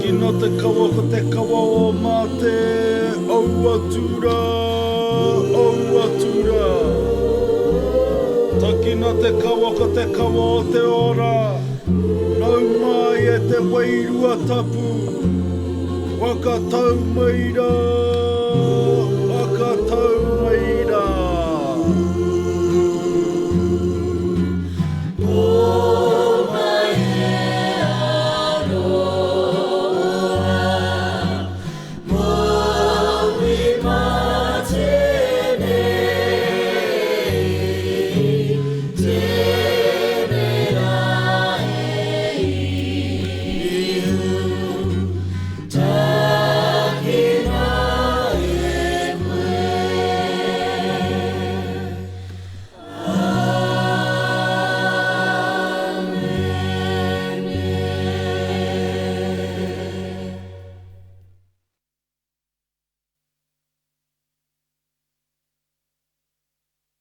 Taki no te kawa ko te kawa o mā te auatura, auatura. Taki no te kawa ko te kawa o te ora. Nau mai e te wairua tapu. Waka tau maira, waka tau